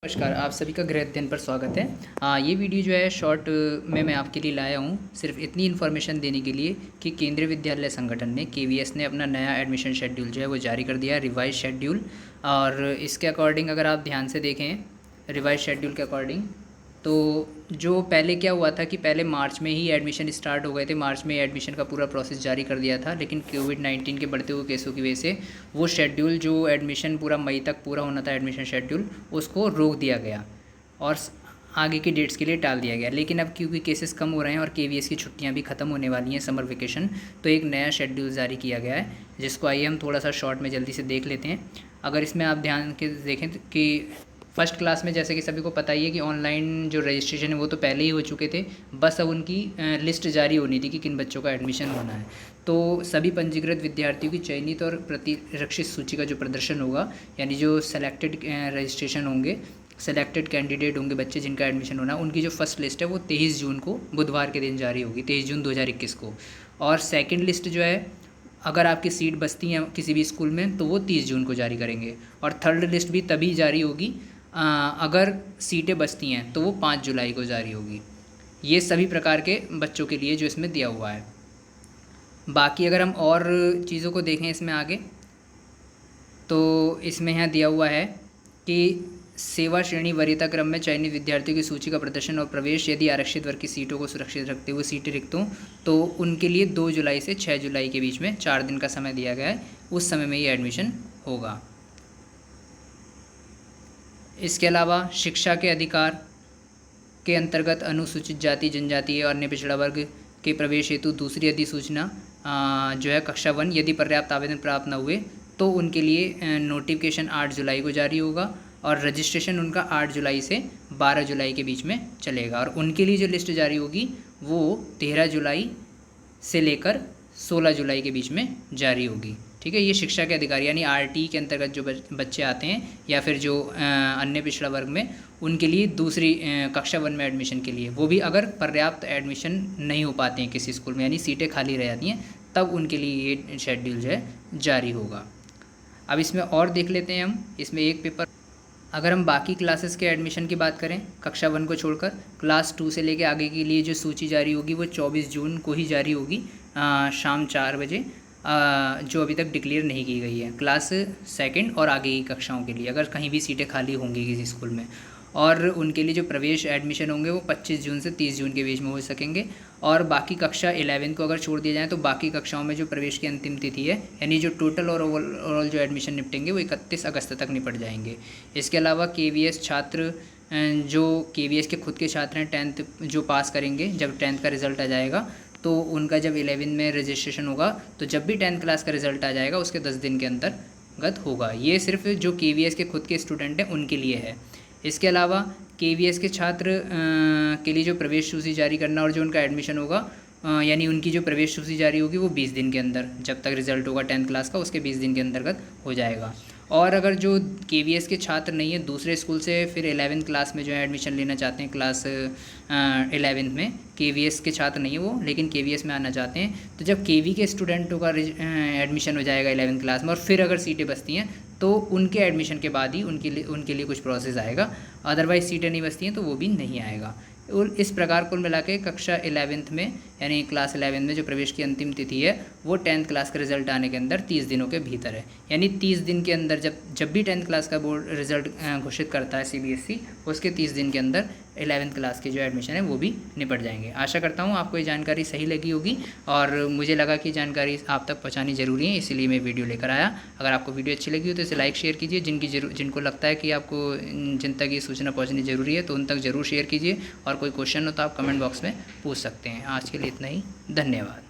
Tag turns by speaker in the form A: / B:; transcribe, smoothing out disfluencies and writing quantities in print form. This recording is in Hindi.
A: नमस्कार, आप सभी का गृह अध्ययन पर स्वागत है। ये वीडियो जो है शॉर्ट में मैं आपके लिए लाया हूँ सिर्फ इतनी इन्फॉर्मेशन देने के लिए कि केंद्रीय विद्यालय संगठन ने केवीएस ने अपना नया एडमिशन शेड्यूल जो है वो जारी कर दिया है, रिवाइज शेड्यूल। और इसके अकॉर्डिंग अगर आप ध्यान से देखें रिवाइज शेड्यूल के अकॉर्डिंग, तो जो पहले क्या हुआ था कि पहले मार्च में ही एडमिशन स्टार्ट हो गए थे, मार्च में एडमिशन का पूरा प्रोसेस जारी कर दिया था, लेकिन कोविड-19 के बढ़ते हुए केसों की वजह से वो शेड्यूल जो एडमिशन पूरा मई तक पूरा होना था एडमिशन शेड्यूल, उसको रोक दिया गया और आगे की डेट्स के लिए टाल दिया गया। लेकिन अब क्योंकि केसेस कम हो रहे हैं और केवीएस की छुट्टियां भी ख़त्म होने वाली हैं, समर वेकेशन, तो एक नया शेड्यूल जारी किया गया है, जिसको आइए हम थोड़ा सा शॉर्ट में जल्दी से देख लेते हैं। अगर इसमें आप ध्यान के देखें कि फर्स्ट क्लास में जैसे कि सभी को पता ही है कि ऑनलाइन जो रजिस्ट्रेशन है वो तो पहले ही हो चुके थे, बस अब उनकी लिस्ट जारी होनी थी कि किन बच्चों का एडमिशन होना है। तो सभी पंजीकृत विद्यार्थियों की चयनित और प्रतिरक्षित सूची का जो प्रदर्शन होगा, यानी जो सेलेक्टेड रजिस्ट्रेशन होंगे, सेलेक्टेड कैंडिडेट होंगे बच्चे जिनका एडमिशन होना, उनकी जो फर्स्ट लिस्ट है वो 23 जून को बुधवार के दिन जारी होगी, 23 जून 2021 को। और सेकंड लिस्ट जो है, अगर आपकी सीट बचती है किसी भी स्कूल में, तो वो 30 जून को जारी करेंगे। और थर्ड लिस्ट भी तभी जारी होगी अगर सीटें बचती हैं, तो वो 5 जुलाई को जारी होगी। ये सभी प्रकार के बच्चों के लिए जो इसमें दिया हुआ है। बाकी अगर हम और चीज़ों को देखें इसमें आगे, तो इसमें यहाँ दिया हुआ है कि सेवा श्रेणी वरीयता क्रम में चयनित विद्यार्थियों की सूची का प्रदर्शन और प्रवेश, यदि आरक्षित वर्ग की सीटों को सुरक्षित रखते हुए सीटें रिक्त हों, तो उनके लिए 2 जुलाई से 6 जुलाई के बीच में 4 दिन का समय दिया गया है, उस समय में ये एडमिशन होगा। इसके अलावा शिक्षा के अधिकार के अंतर्गत अनुसूचित जाति, जनजातीय और अन्य पिछड़ा वर्ग के प्रवेश हेतु दूसरी अधिसूचना जो है कक्षा 1, यदि पर्याप्त आवेदन प्राप्त न हुए तो उनके लिए नोटिफिकेशन 8 जुलाई को जारी होगा और रजिस्ट्रेशन उनका 8 जुलाई से 12 जुलाई के बीच में चलेगा। और उनके लिए जो लिस्ट जारी होगी वो 13 जुलाई से लेकर 16 जुलाई के बीच में जारी होगी। ठीक है, ये शिक्षा के अधिकारी यानी आरटी के अंतर्गत जो बच्चे आते हैं या फिर जो अन्य पिछड़ा वर्ग में, उनके लिए दूसरी कक्षा 1 में एडमिशन के लिए, वो भी अगर पर्याप्त एडमिशन नहीं हो पाते हैं किसी स्कूल में, यानी सीटें खाली रह जाती हैं, तब उनके लिए ये शेड्यूल जो है जारी होगा। अब इसमें और देख लेते हैं हम, इसमें एक पेपर, अगर हम बाकी क्लासेस के एडमिशन की बात करें कक्षा 1 को छोड़कर, क्लास 2 से लेकर आगे के लिए जो सूची जारी होगी वो 24 जून को ही जारी होगी शाम 4 बजे, जो अभी तक डिक्लेयर नहीं की गई है क्लास 2 और आगे की कक्षाओं के लिए, अगर कहीं भी सीटें खाली होंगी किसी स्कूल में। और उनके लिए जो प्रवेश एडमिशन होंगे वो 25 जून से 30 जून के बीच में हो सकेंगे। और बाकी कक्षा 11 को अगर छोड़ दिया जाए तो बाकी कक्षाओं में जो प्रवेश की अंतिम तिथि है, यानी जो टोटल और ओवरऑल जो एडमिशन निपटेंगे वो 31 अगस्त तक निपट जाएंगे। इसके अलावा केवीएस छात्र, जो केवीएस के खुद के छात्र हैं, 10th जो पास करेंगे, जब 10th का रिज़ल्ट आ जाएगा तो उनका जब 11 में रजिस्ट्रेशन होगा, तो जब भी 10th क्लास का रिज़ल्ट आ जाएगा उसके 10 दिन के अंतर्गत होगा। ये सिर्फ जो केवीएस के खुद के स्टूडेंट हैं उनके लिए है। इसके अलावा केवीएस के छात्र के लिए जो प्रवेश सूची जारी करना और जो उनका एडमिशन होगा, यानी उनकी जो प्रवेश सूची जारी होगी वो 20 दिन के अंदर, जब तक रिज़ल्ट होगा 10th क्लास का उसके 20 दिन के अंतर्गत हो जाएगा। और अगर जो केवीएस के छात्र नहीं है, दूसरे स्कूल से फिर 11th क्लास में जो है एडमिशन लेना चाहते हैं, क्लास 11th में केवीएस के छात्र नहीं है वो, लेकिन केवीएस में आना चाहते हैं, तो जब केवी के स्टूडेंटों का एडमिशन हो जाएगा 11th क्लास में और फिर अगर सीटें बचती हैं तो उनके एडमिशन के बाद ही उनके लिए कुछ प्रोसेस आएगा, अदरवाइज़ सीटें नहीं बचती हैं तो वो भी नहीं आएगा। और इस प्रकार कुल मिला के कक्षा 11th में, यानी क्लास 11 में जो प्रवेश की अंतिम तिथि है वो 10th क्लास का रिज़ल्ट आने के अंदर 30 दिनों के भीतर है। यानी 30 दिन के अंदर जब भी 10th क्लास का बोर्ड रिज़ल्ट घोषित करता है सीबीएसई, उसके 30 दिन के अंदर 11th क्लास के जो एडमिशन है वो भी निपट जाएंगे। आशा करता हूँ आपको ये जानकारी सही लगी होगी और मुझे लगा कि जानकारी आप तक पहुँचानी ज़रूरी है, इसीलिए मैं वीडियो लेकर आया। अगर आपको वीडियो अच्छी लगी हो तो इसे लाइक शेयर कीजिए, जिनको लगता है कि आपको जिन तक ये सूचना पहुँचनी ज़रूरी है तो उन तक ज़रूर शेयर कीजिए। और कोई क्वेश्चन हो तो आप कमेंट बॉक्स में पूछ सकते हैं। आज के लिए इतना ही, धन्यवाद।